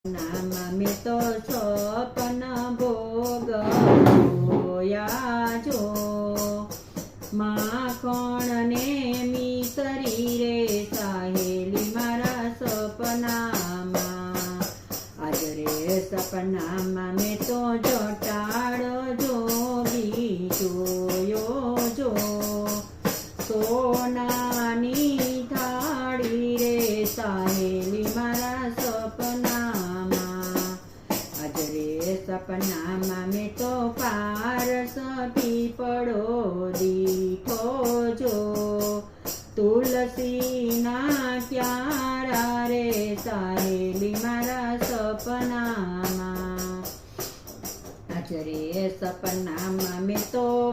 નામાં મેં તો છપન ભોગ જોયા જો માખણ ને મિસરી રે સાહેલી મારા સપનામાં આજ રે સપનામાં મેં તો જટાળ જોગી જોયો જો સોનાની થાળી રે સાહેલી મારા સપનામાં મેં તો પારસ પીપળો દીઠો જો તુલસીના ક્યારા રે સાહેલી મારા સપનામાં આજ રે સપનામાં મેં તો